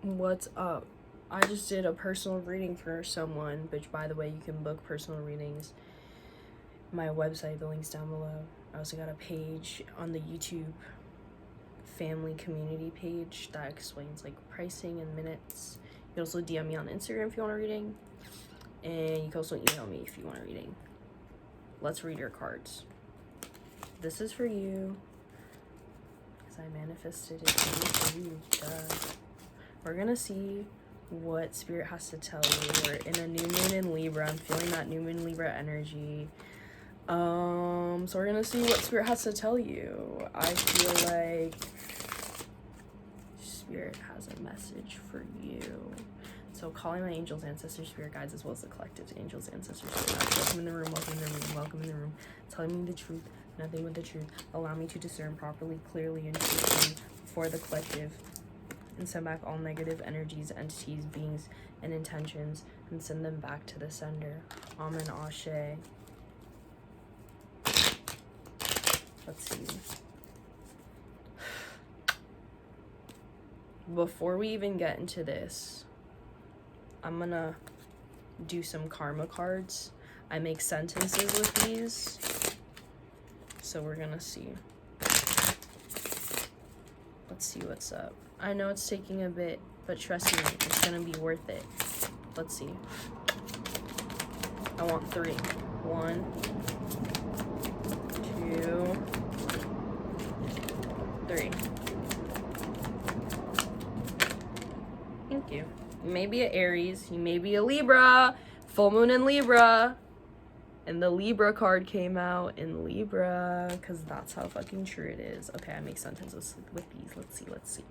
What's up? I just did a personal reading for someone, which, by the way, you can book personal readings. My website, the link's down below. I also got a page on the YouTube family community page that explains like pricing and minutes. You can also DM me on Instagram if you want a reading, and you can also email me if you want a reading. Let's read your cards. This is for you, because I manifested it for you. We're gonna see what Spirit has to tell you. We're in a new moon in Libra. I'm feeling that new moon Libra energy. So we're gonna see what Spirit has to tell you. I feel like Spirit has a message for you. So calling my angels, ancestors, spirit guides, as well as the collectives, angels, ancestors, spirit guides. Welcome in the room, welcome in the room, welcome in the room. Telling me the truth, nothing but the truth. Allow me to discern properly, clearly, and truthfully for the collective, and send back all negative energies, entities, beings, and intentions, and send them back to the sender. Amen, Ashe. Let's see. Before we even get into this, I'm gonna do some karma cards. I make sentences with these, so we're gonna see. Let's see what's up. I know it's taking a bit, but trust me, it's gonna be worth it. Let's see. I want 3. 1, 2, 3. Thank you. You may be an Aries, you may be a Libra, full moon in Libra, and the Libra card came out in Libra, because that's how fucking true it is. Okay, I make sentences with these. Let's see.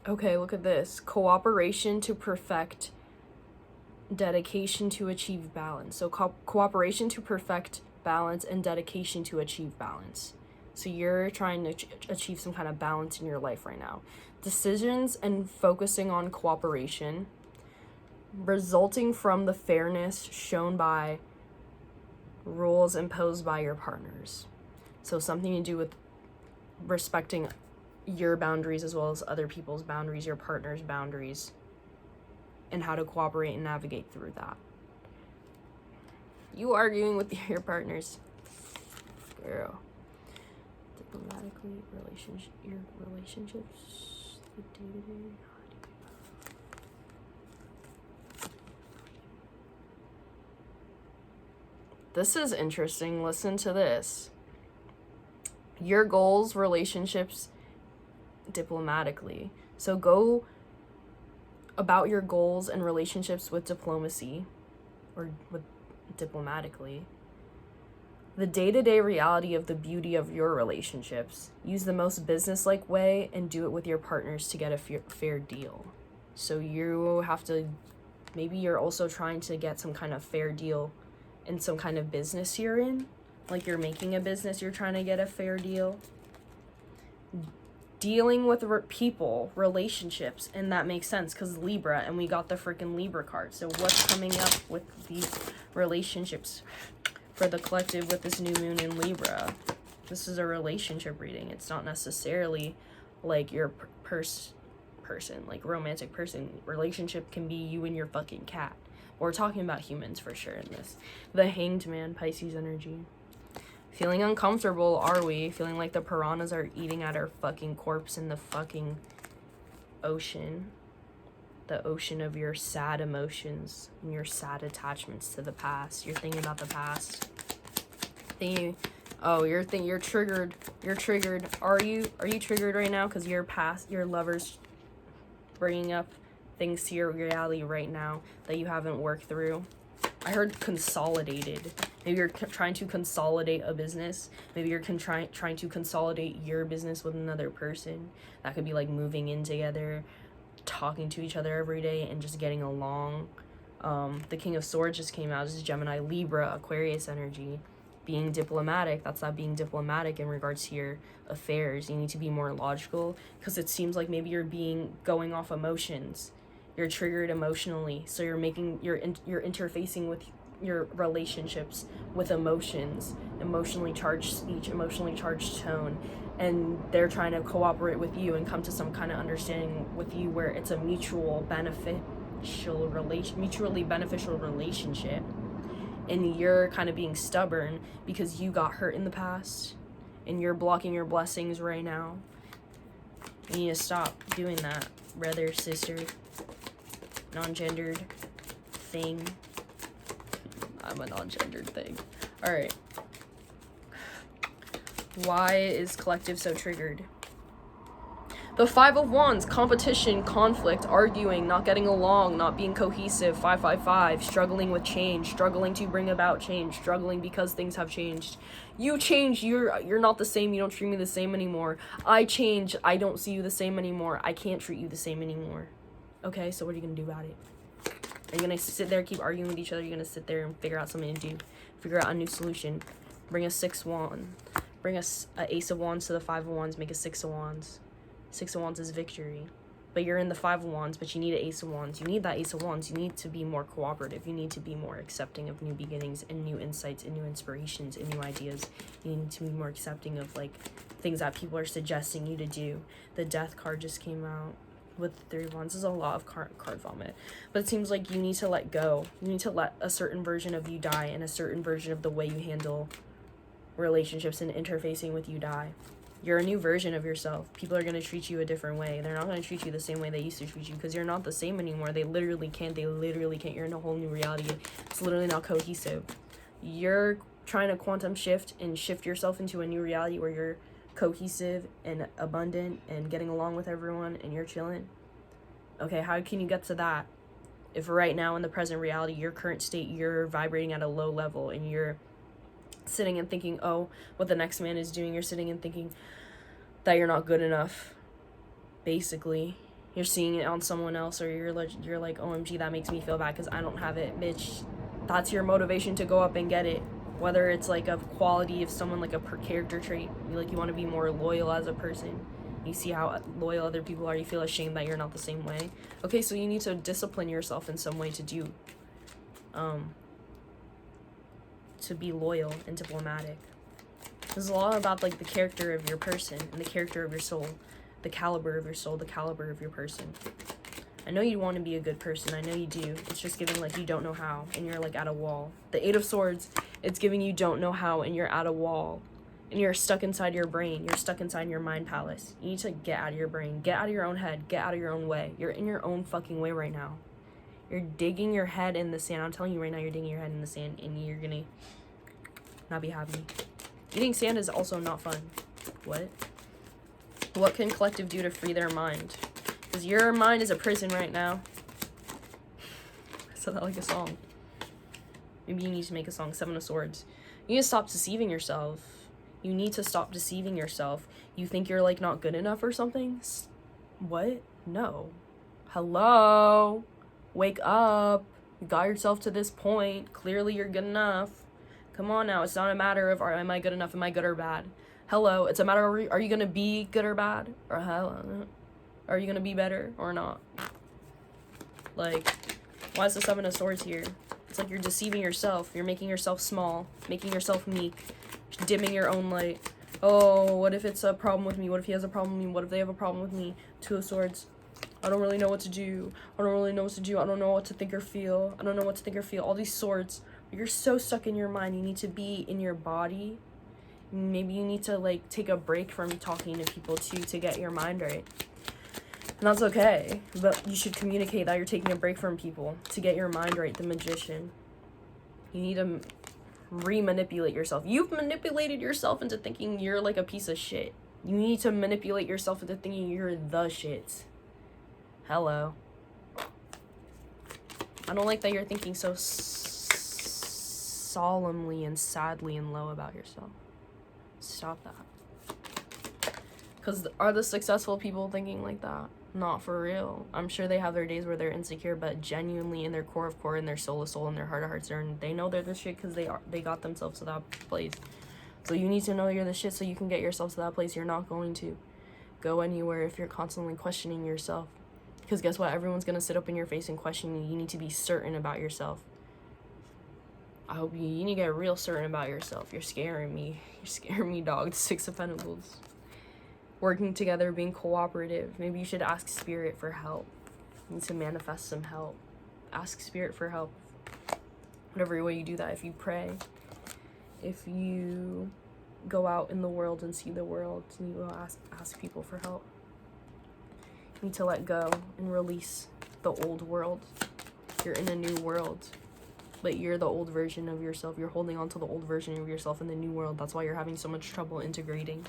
Okay, look at this. Cooperation to perfect, dedication to achieve balance. So cooperation to perfect balance and dedication to achieve balance. So you're trying to achieve some kind of balance in your life right now. Decisions and focusing on cooperation, resulting from the fairness shown by rules imposed by your partners. So something to do with respecting your boundaries as well as other people's boundaries, your partner's boundaries, and how to cooperate and navigate through that. You arguing with your partners, girl. Diplomatically, your relationships, the day-to-day. This is interesting. Listen to this. Your goals, relationships, diplomatically. So go about your goals and relationships with diplomacy, or with diplomatically. The day-to-day reality of the beauty of your relationships. Use the most business-like way and do it with your partners to get a fair deal. So you have to, maybe you're also trying to get some kind of fair deal in some kind of business you're in. Like you're making a business, you're trying to get a fair deal. Dealing with people, relationships, and that makes sense because Libra, and we got the freaking Libra card. So what's coming up with these relationships for the collective with this new moon in Libra? This is a relationship reading. It's not necessarily like your person, like romantic person. Relationship can be you and your fucking cat. We're talking about humans for sure in this. The Hanged Man, Pisces energy. Feeling uncomfortable, are we? Feeling like the piranhas are eating at our fucking corpse in the fucking ocean. The ocean of your sad emotions and your sad attachments to the past. You're thinking about the past. You're triggered. You're triggered. Are you triggered right now? Because your lover's bringing up things to your reality right now that you haven't worked through. I heard consolidated. Maybe you're trying to consolidate a business. Maybe you're trying to consolidate your business with another person. That could be like moving in together, talking to each other every day, and just getting along. The King of Swords just came out. This is Gemini, Libra, Aquarius energy. Being diplomatic, that's not being diplomatic in regards to your affairs. You need to be more logical, because it seems like maybe you're going off emotions. You're triggered emotionally, so you're interfacing with your relationships with emotions, emotionally charged speech, emotionally charged tone, and they're trying to cooperate with you and come to some kind of understanding with you where it's a mutually beneficial relationship, and you're kind of being stubborn because you got hurt in the past and you're blocking your blessings right now. You need to stop doing that, brother, sister, non-gendered thing. I'm a non-gendered thing. All right. Why is collective so triggered? The Five of Wands, competition, conflict, arguing, not getting along, not being cohesive, 555, struggling with change, struggling to bring about change, struggling because things have changed. You change, you're not the same, you don't treat me the same anymore. I change, I don't see you the same anymore. I can't treat you the same anymore. Okay, so what are you gonna do about it? Are you gonna sit there, keep arguing with each other? Are you gonna sit there and figure out something to do? Figure out a new solution. Bring a 6 wand. Bring us a Ace of Wands to the 5 of Wands, make a 6 of Wands. 6 of Wands is victory. But you're in the 5 of Wands, but you need an Ace of Wands. You need that Ace of Wands. You need to be more cooperative. You need to be more accepting of new beginnings and new insights and new inspirations and new ideas. You need to be more accepting of, like, things that people are suggesting you to do. The Death card just came out with the 3 of Wands. There's a lot of card vomit. But it seems like you need to let go. You need to let a certain version of you die, and a certain version of the way you handle relationships and interfacing with you die. You're a new version of yourself. People are going to treat you a different way. They're not going to treat you the same way they used to treat you, because you're not the same anymore. They literally can't. You're in a whole new reality. It's literally not cohesive. You're trying to quantum shift and shift yourself into a new reality where you're cohesive and abundant and getting along with everyone and you're chilling. Okay, how can you get to that if right now in the present reality, your current state, you're vibrating at a low level and you're sitting and thinking, oh, what the next man is doing? You're sitting and thinking that you're not good enough. Basically, you're seeing it on someone else, or you're like, OMG, that makes me feel bad because I don't have it. Bitch, that's your motivation to go up and get it. Whether it's like a quality of someone, like a character trait, you want to be more loyal as a person. You see how loyal other people are, you feel ashamed that you're not the same way. Okay, so you need to discipline yourself in some way to be loyal and diplomatic. This is a lot about, like, the character of your person and the character of your soul, the caliber of your soul, the caliber of your person. I know you want to be a good person. I know you do. It's just giving, like, you don't know how, and you're, like, at a wall. The 8 of Swords, it's giving you don't know how, and you're at a wall. And you're stuck inside your brain. You're stuck inside your mind palace. You need to get out of your brain. Get out of your own head. Get out of your own way. You're in your own fucking way right now. You're digging your head in the sand. I'm telling you right now, you're digging your head in the sand, and you're gonna not be happy. Eating sand is also not fun. What? What can collective do to free their mind? Because your mind is a prison right now. I said that like a song. Maybe you need to make a song. 7 of Swords. You need to stop deceiving yourself. You need to stop deceiving yourself. You think you're, like, not good enough or something? What? No. Hello? Wake up. You got yourself to this point. Clearly you're good enough. Come on now. It's not a matter of, am I good enough? Am I good or bad? Hello. It's a matter of, are you going to be good or bad? Or hello? Are you going to be better or not? Like, why is the 7 of Swords here? It's like you're deceiving yourself. You're making yourself small. Making yourself meek. Dimming your own light. Oh, what if it's a problem with me? What if he has a problem with me? What if they have a problem with me? 2 of Swords. I don't really know what to do. I don't really know what to do. I don't know what to think or feel. I don't know what to think or feel. All these swords. You're so stuck in your mind. You need to be in your body. Maybe you need to, like, take a break from talking to people too to get your mind right. And that's okay. But you should communicate that you're taking a break from people to get your mind right. The Magician. You need to re-manipulate yourself. You've manipulated yourself into thinking you're, like, a piece of shit. You need to manipulate yourself into thinking you're the shit. Hello. I don't like that you're thinking so solemnly and sadly and low about yourself. Stop that. Because are the successful people thinking like that? Not for real. I'm sure they have their days where they're insecure, but genuinely in their core of core, in their soul of soul, in their heart of hearts, they know they're the shit because they got themselves to that place. So you need to know you're the shit so you can get yourself to that place. You're not going to go anywhere if you're constantly questioning yourself. Because guess what? Everyone's going to sit up in your face and question you. You need to be certain about yourself. I hope you need to get real certain about yourself. You're scaring me. You're scaring me, dog. The Six of Pentacles. Working together, being cooperative. Maybe you should ask Spirit for help. You need to manifest some help. Ask Spirit for help. Whatever way you do that. If you pray. If you go out in the world and see the world. And you will ask people for help. You need to let go and release the old world. You're in a new world. But you're the old version of yourself. You're holding on to the old version of yourself in the new world. That's why you're having so much trouble integrating.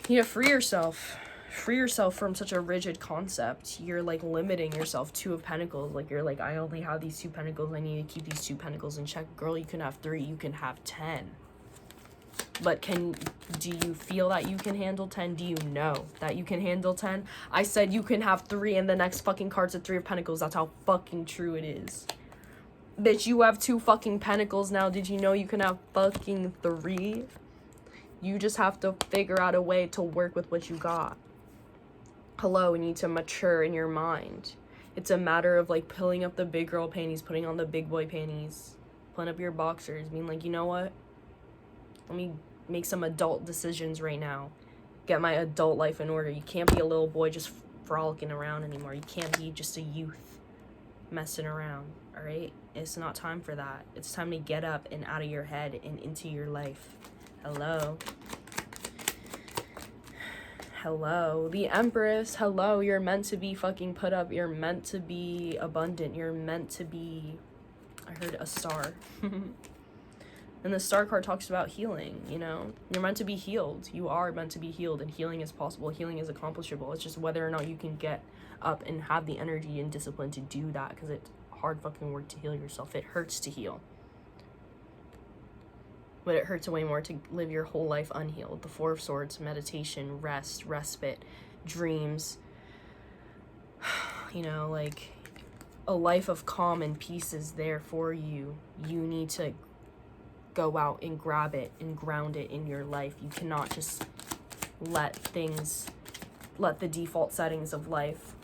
You need to free yourself. Free yourself from such a rigid concept. You're like limiting yourself. 2 of Pentacles. Like you're like, I only have these 2 Pentacles. I need to keep these 2 Pentacles in check. Girl, you can have 3. You can have 10. But do you feel that you can handle 10? Do you know that you can handle 10? I said you can have 3 and the next fucking card's a 3 of Pentacles. That's how fucking true it is. Bitch, you have 2 fucking Pentacles now. Did you know you can have fucking 3? You just have to figure out a way to work with what you got. Hello, you need to mature in your mind. It's a matter of like pulling up the big girl panties, putting on the big boy panties, pulling up your boxers, being like, you know what? Let me make some adult decisions right now. Get my adult life in order. You can't be a little boy just frolicking around anymore. You can't be just a youth messing around, all right? It's not time for that. It's time to get up and out of your head and into your life. Hello. Hello. The Empress. Hello. You're meant to be fucking put up. You're meant to be abundant. You're meant to be... I heard a star. And the star card talks about healing, you know? You're meant to be healed. You are meant to be healed, and healing is possible. Healing is accomplishable. It's just whether or not you can get up and have the energy and discipline to do that, because it's hard fucking work to heal yourself. It hurts to heal. But it hurts way more to live your whole life unhealed. The 4 of Swords, meditation, rest, respite, dreams. You know, like, a life of calm and peace is there for you. You need to go out and grab it and ground it in your life. You cannot just let the default settings of life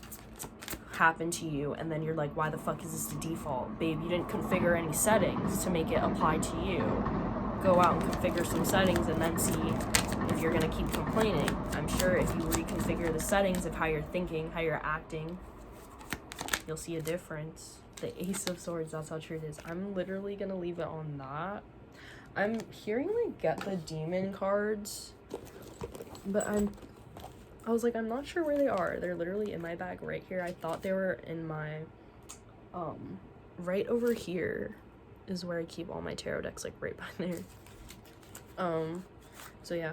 happen to you, and then you're like, why the fuck is this the default? Babe, you didn't configure any settings to make it apply to you. Go out and configure some settings and then see if you're gonna keep complaining. I'm sure if you reconfigure the settings of how you're thinking, how you're acting, you'll see a difference. The Ace of Swords, that's how true it is. I'm literally gonna leave it on that. I'm hearing like get the demon cards, but I was like, I'm not sure where they are. They're literally in my bag right here. I thought they were in my right over here is where I keep all my tarot decks, like right by there. So yeah,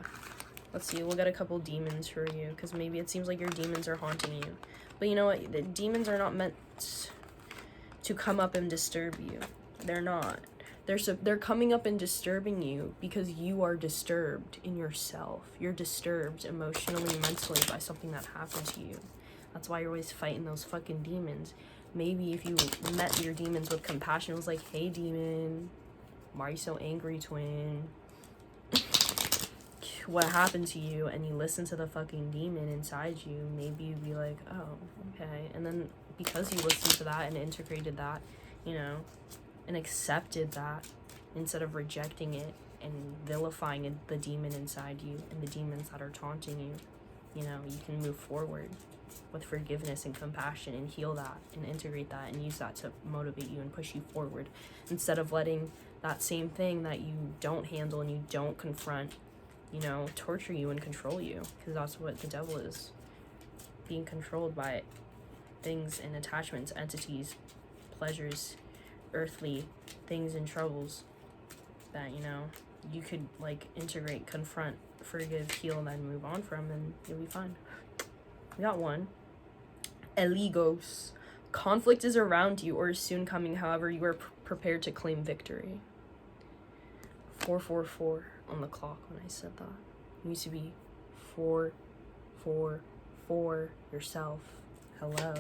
let's see, we'll get a couple demons for you, because maybe it seems like your demons are haunting you. But you know what, the demons are not meant to come up and disturb you. They're not. They're coming up and disturbing you because you are disturbed in yourself. You're disturbed emotionally, mentally by something that happened to you. That's why you're always fighting those fucking demons. Maybe if you met your demons with compassion, it was like, hey demon, why are you so angry, twin? What happened to you? And you listen to the fucking demon inside you, maybe you'd be like, oh, okay. And then because you listened to that and integrated that, you know, and accepted that instead of rejecting it and vilifying the demon inside you and the demons that are taunting you, you know, you can move forward with forgiveness and compassion and heal that and integrate that and use that to motivate you and push you forward, instead of letting that same thing that you don't handle and you don't confront, you know, torture you and control you, because that's what the devil is, being controlled by things and attachments, entities, pleasures, earthly things and troubles that, you know, you could like integrate, confront, forgive, heal, and then move on from, and you'll be fine. We got one. Eligos. Conflict is around you or is soon coming, however you are prepared to claim victory. 444 on the clock when I said that. It needs to be 444. for yourself. Hello.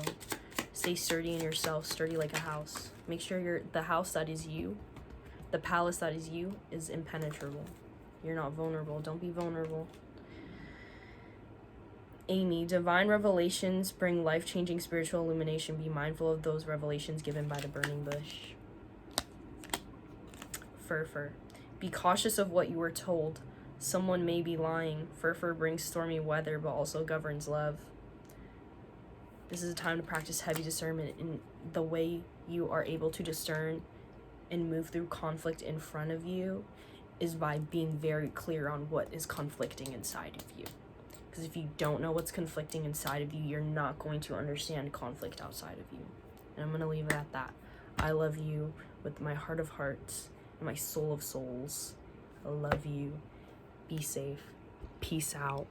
Stay sturdy in yourself, sturdy like a house. Make sure the house that is you, the palace that is you, is impenetrable. You're not vulnerable. Don't be vulnerable. Amy, divine revelations bring life-changing spiritual illumination. Be mindful of those revelations given by the burning bush. Fur. Be cautious of what you were told. Someone may be lying. Fur brings stormy weather, but also governs love. This is a time to practice heavy discernment, in the way you are able to discern and move through conflict in front of you is by being very clear on what is conflicting inside of you. Because if you don't know what's conflicting inside of you, you're not going to understand conflict outside of you. And I'm going to leave it at that. I love you with my heart of hearts and my soul of souls. I love you. Be safe. Peace out.